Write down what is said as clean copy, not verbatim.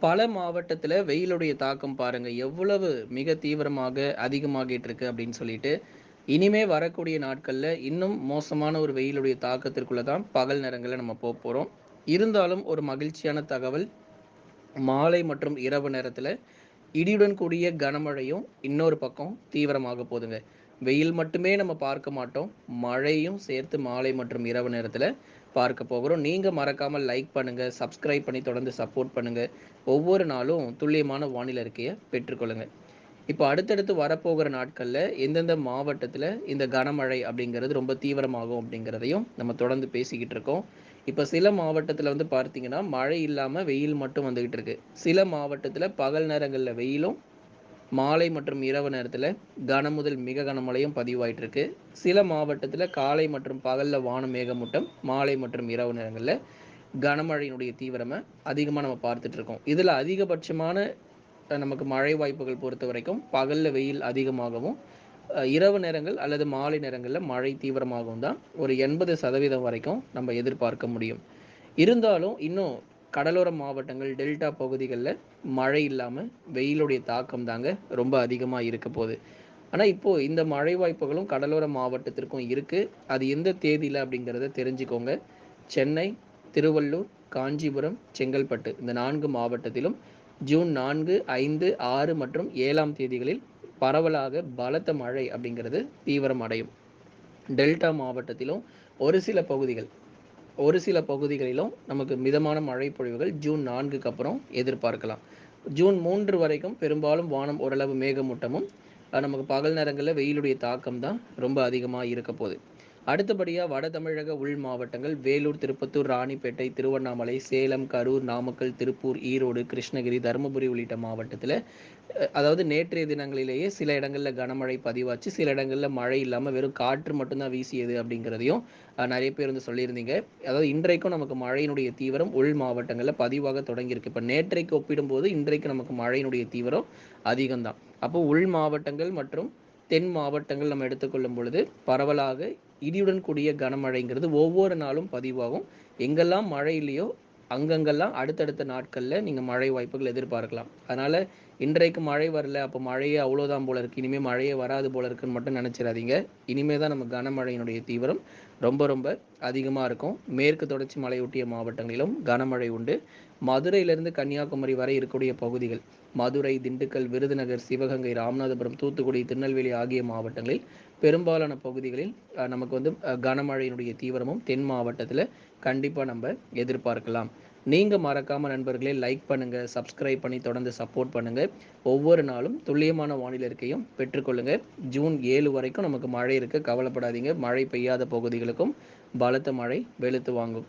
பல மாவட்டத்துல வெயிலுடைய தாக்கம் பாருங்க எவ்வளவு மிக தீவிரமாக அதிகமாகிட்டு இருக்கு அப்படின்னு சொல்லிட்டு இனிமே வரக்கூடிய நாட்கள்ல இன்னும் மோசமான ஒரு வெயிலுடைய தாக்கத்திற்குள்ள தான் பகல் நேரங்களில் நம்ம போறோம். இருந்தாலும் ஒரு மகிழ்ச்சியான தகவல், மாலை மற்றும் இரவு நேரத்துல இடியுடன் கூடிய கனமழையும் இன்னொரு பக்கம் தீவிரமாக போதுங்க. வெயில் மட்டுமே நம்ம பார்க்க மாட்டோம். மழையும் சேர்த்து மாலை மற்றும் இரவு நேரத்துல பார்க்க போகிறோம். நீங்க மறக்காம லைக் பண்ணுங்க, சப்ஸ்கிரைப் பண்ணி தொடர்ந்து சப்போர்ட் பண்ணுங்க. ஒவ்வொரு நாளும் துல்லியமான வானிலை அறிக்கைய பெற்றுக்கொள்ளுங்க. இப்போ அடுத்தடுத்து வரப்போகிற நாட்கள்ல எந்தெந்த மாவட்டத்துல இந்த கனமழை அப்படிங்கிறது ரொம்ப தீவிரமாகும் அப்படிங்கிறதையும் நம்ம தொடர்ந்து பேசிக்கிட்டு இருக்கோம். இப்ப சில மாவட்டத்துல வந்து பார்த்தீங்கன்னா, மழை இல்லாம வெயில் மட்டும் வந்துகிட்டு இருக்கு. சில மாவட்டத்துல பகல் நேரங்கள்ல வெயிலும், மாலை மற்றும் இரவு நேரத்துல கனமுதல் மிக கனமழையும் பதிவாயிட்டு இருக்கு. சில மாவட்டத்துல காலை மற்றும் பகல்ல வானம் மேகமூட்டம், மாலை மற்றும் இரவு நேரங்கள்ல கனமழையினுடைய தீவிரம அதிகமா நம்ம பார்த்துட்டு இருக்கோம். இதுல அதிகபட்சமான நமக்கு மழை வாய்ப்புகள் பொறுத்தவரைக்கும் பகல்ல வெயில் அதிகமாகவும், இரவு நேரங்கள் அல்லது மாலை நேரங்கள்ல மழை தீவிரமாகவும் தான் ஒரு 80% வரைக்கும் நம்ம எதிர்பார்க்க முடியும். இருந்தாலும் இன்னும் கடலோர மாவட்டங்கள், டெல்டா பகுதிகள்ல மழை இல்லாம வெயிலுடைய தாக்கம் தாங்க ரொம்ப அதிகமா இருக்க போது. ஆனா இப்போ இந்த மழை வாய்ப்புகளும் கடலோர மாவட்டத்திற்கும் இருக்கு. அது எந்த தேதியில அப்படிங்கிறத தெரிஞ்சுக்கோங்க. சென்னை, திருவள்ளூர், காஞ்சிபுரம், செங்கல்பட்டு இந்த 4 மாவட்டத்திலும் ஜூன் 4, 5, 6 மற்றும் 7ஆம் தேதிகளில் பரவலாக பலத்த மழை அப்படிங்கிறது தீவிரம் அடையும். டெல்டா மாவட்டத்திலும் ஒரு சில பகுதிகள் ஒரு சில பகுதிகளிலும் நமக்கு மிதமான மழை பொழிவுகள் ஜூன் 4க்கு அப்புறம் எதிர்பார்க்கலாம். ஜூன் 3 வரைக்கும் பெரும்பாலும் வானம் ஓரளவு மேகமூட்டமும், நமக்கு பகல் நேரங்கள்ல வெயிலுடைய தாக்கம் தான் ரொம்ப அதிகமா இருக்க போது. அடுத்தபடியா வட தமிழக உள் மாவட்டங்கள் வேலூர், திருப்பத்தூர், ராணிப்பேட்டை, திருவண்ணாமலை, சேலம், கரூர், நாமக்கல், திருப்பூர், ஈரோடு, கிருஷ்ணகிரி, தருமபுரி உள்ளிட்ட மாவட்டத்துல அதாவது நேற்றைய தினங்களிலேயே சில இடங்கள்ல கனமழை பதிவாச்சு. சில இடங்கள்ல மழை இல்லாம வெறும் காற்று மட்டும் தான் வீசியது அப்படிங்கிறதையும் நிறைய பேர் வந்து சொல்லியிருந்தீங்க. அதாவது இன்றைக்கும் நமக்கு மழையினுடைய தீவிரம் உள் மாவட்டங்கள்ல பதிவாக தொடங்கியிருக்கு. இப்ப நேற்றைக்கு ஒப்பிடும்போது இன்றைக்கு நமக்கு மழையினுடைய தீவிரம் அதிகம் தான். அப்போ உள் மாவட்டங்கள் மற்றும் தென் மாவட்டங்கள் நம்ம எடுத்துக்கொள்ளும் பொழுது பரவலாக இடியுடன் கூடிய கனமழைங்கிறது ஒவ்வொரு நாளும் பதிவாகும். எங்கெல்லாம் மழை இல்லையோ அங்கங்கெல்லாம் அடுத்தடுத்த நாட்கள்ல நீங்க மழை வாய்ப்புகள் எதிர்பார்க்கலாம். அதனால இன்றைக்கு மழை வரல, அப்போ மழையே அவ்வளோதான் போல இருக்கு, இனிமே மழையே வராது போல இருக்குன்னு மட்டும் நினைச்சிடாதீங்க. இனிமே தான் நம்ம கனமழையினுடைய தீவிரம் ரொம்ப ரொம்ப அதிகமா இருக்கும். மேற்கு தொடர்ச்சி மலையொட்டிய மாவட்டங்களிலும் கனமழை உண்டு. மதுரையிலிருந்து கன்னியாகுமரி வரை இருக்கக்கூடிய பகுதிகள், மதுரை, திண்டுக்கல், விருதுநகர், சிவகங்கை, ராமநாதபுரம், தூத்துக்குடி, திருநெல்வேலி ஆகிய மாவட்டங்களில் பெரும்பாலான பகுதிகளில் நமக்கு வந்து கனமழையினுடைய தீவிரமும் தென் மாவட்டத்தில் கண்டிப்பாக நம்ம எதிர்பார்க்கலாம். நீங்க மறக்காம நண்பர்களே லைக் பண்ணுங்க, சப்ஸ்கிரைப் பண்ணி தொடர்ந்து சப்போர்ட் பண்ணுங்க. ஒவ்வொரு நாளும் துல்லியமான வானிலை அறிக்கையும் பெற்றுக்கொள்ளுங்க. ஜூன் 7 வரைக்கும் நமக்கு மழை இருக்கு, கவலைப்படாதீங்க. மழை பெய்யாத பகுதிகளுக்கும் பலத்த மழை வெளுத்து வாங்கும்.